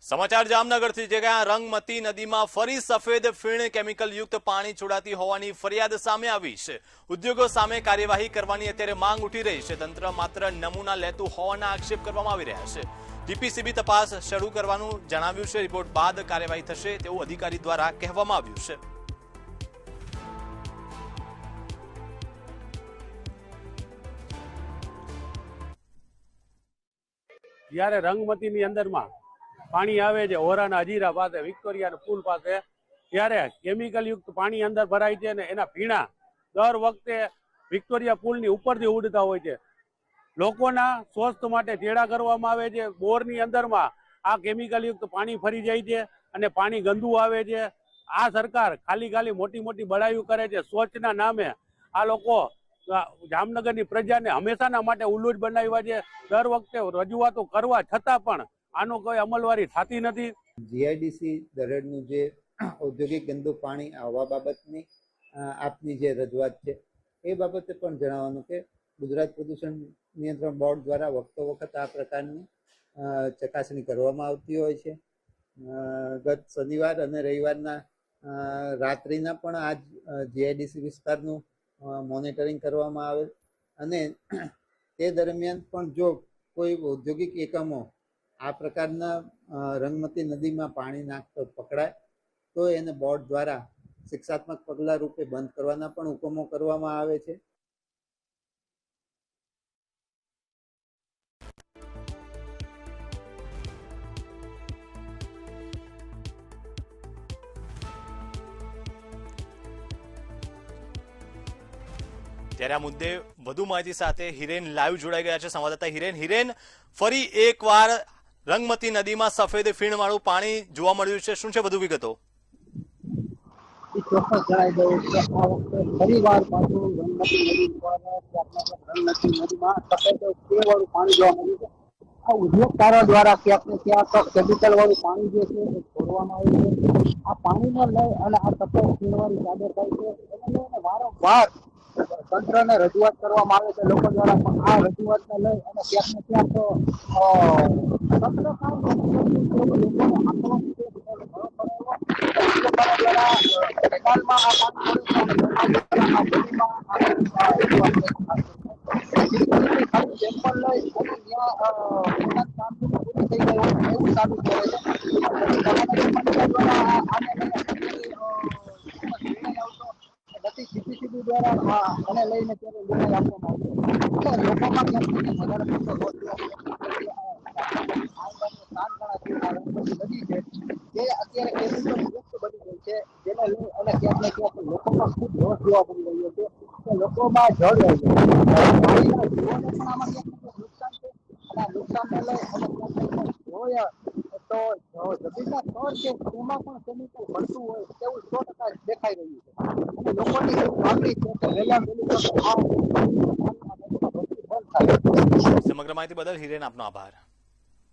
સમાચાર જામનગરથી જ્યાં રંગમતી નદીમાં ફરી સફેદ ફીણ કેમિકલ યુક્ત પાણી છોડાતી હોવાની ફરિયાદ સામે આવી છે। ઉદ્યોગો સામે કાર્યવાહી કરવાની અત્યારે માંગ ઉઠી રહી છે। તંત્ર માત્ર નમૂના લેતું હોવાના આક્ષેપ કરવામાં આવી રહ્યા છે। ડીપીસીબી તપાસ શરૂ કરવાનું જણાવ્યું છે। રિપોર્ટ બાદ કાર્યવાહી થશે તેવું અધિકારી દ્વારા કહેવામાં આવ્યું છે। જ્યારે રંગમતીની અંદરમાં પાણી આવે છે ઓરાના હજીરા પાસે વિક્ટોરિયા પુલ પાસે, ત્યારે કેમિકલ યુક્ત પાણી અંદર ભરાય છે અને એના પીણા દર વખતે વિક્ટોરિયા પુલની ઉપરથી ઉડતા હોય છે। લોકોના સ્વાસ્થ્ય માટે ચેડા કરવામાં આવે છે। બોરની અંદરમાં આ કેમિકલ યુક્ત પાણી ફરી જાય છે અને પાણી ગંદુ આવે છે। આ સરકાર ખાલી મોટી મોટી બડાઈઓ કરે છે। સ્વચ્છના નામે આ લોકો જામનગરની પ્રજાને હંમેશાના માટે ઉલ્લુજ બનાવ્યા છે। દર વખતે રજૂઆતો કરવા છતાં પણ આનો કોઈ અમલવારી થતી નથી। જીઆઈડીસી દરેડનું જે ઔદ્યોગિક ગંદુ પાણી આવવા બાબતની આપની જે રજૂઆત છે એ બાબતે પણ જણાવવાનું કે ગુજરાત પ્રદૂષણ નિયંત્રણ બોર્ડ દ્વારા વખતો વખત આ પ્રકારની ચકાસણી કરવામાં આવતી હોય છે। ગત શનિવાર અને રવિવારના રાત્રિના પણ આ જીઆઈડીસી વિસ્તારનું મોનિટરિંગ કરવામાં આવે અને તે દરમિયાન પણ જો કોઈ ઔદ્યોગિક એકમો આ પ્રકારના રંગમતી નદીમાં પાણી નાખતો પકડાય તો એને બોર્ડ દ્વારા શિક્ષાત્મક પગલાં રૂપે બંધ કરવાના પણ હુકમો કરવામાં આવે છે। ત્યારે આ મુદ્દે વધુ માહિતી સાથે હિરેન લાઈવ જોડાઈ ગયા છે। સંવાદદાતા હિરેન, ફરી એકવાર રંગમતી નદીમાં સફેદ ફીણવાળું પાણી જોવા મળ્યું છે, શું છે વધુ વિગતો? ચોક્કસ જણાવી દઉં કે આ વખતે ફરીવાર પાછું રંગમતી નદીમાં સફેદ ફીણવાળું પાણી જોવા મળ્યું છે। આ ઉદ્યોગકારો દ્વારા ક્યાંક ને ક્યાંક કેમિકલ વાળું પાણી જે છે એ છોડવામાં આવ્યું છે। આ પાણીને લઈ અને આ સફેદ ફીણવાળી ચાદર થાય છે એને લઈને વારંવાર તંત્રને રજૂઆત કરવામાં આવે છે લોકો દ્વારા, પણ આ રજૂઆતને લઈ અને ક્યાંક ને ક્યાંક તંત્ર કાંઈ નથી કરતું તેવું લોકોને આક્રોશ છે। કેનાલમાં આ પાણી સેમ્પલ લઈ અને ત્યાં કામગીરી પૂરી થઈ ગઈ હોય એવું સાબિત કરે છે। જીપીસીબી દ્વારા આને લઈને ત્યારે નિર્ણય આપવામાં આવશે એટલે લોકોમાં ક્યાંક વધારે પડતો રોષ નદી છે જે અત્યારે કેમિકલ યુક્ત બની ગઈ છે, જેને લઈ અને ક્યાંક ને ક્યાંક લોકોમાં ખૂબ રોષ જોવા મળી રહ્યો છે કે લોકોમાં જળ પાણીના જીવોને પણ આમાં ક્યાંક ને ક્યાંક નુકસાન છે અને આ નુકસાનને લઈ અને ક્યાંક ને ક્યાંક જોઈએ તો જમીનના સ્તર છે તેમાં પણ કેમિકલ ભળતું હોય તેવું 100% દેખાઈ રહ્યું છે અને લોકોની એક માંગણી છે કે વહેલા વહેલી તકે આ બંધ થાય। સમગ્ર માહિતી બદલ હિરેન આપનો આભાર।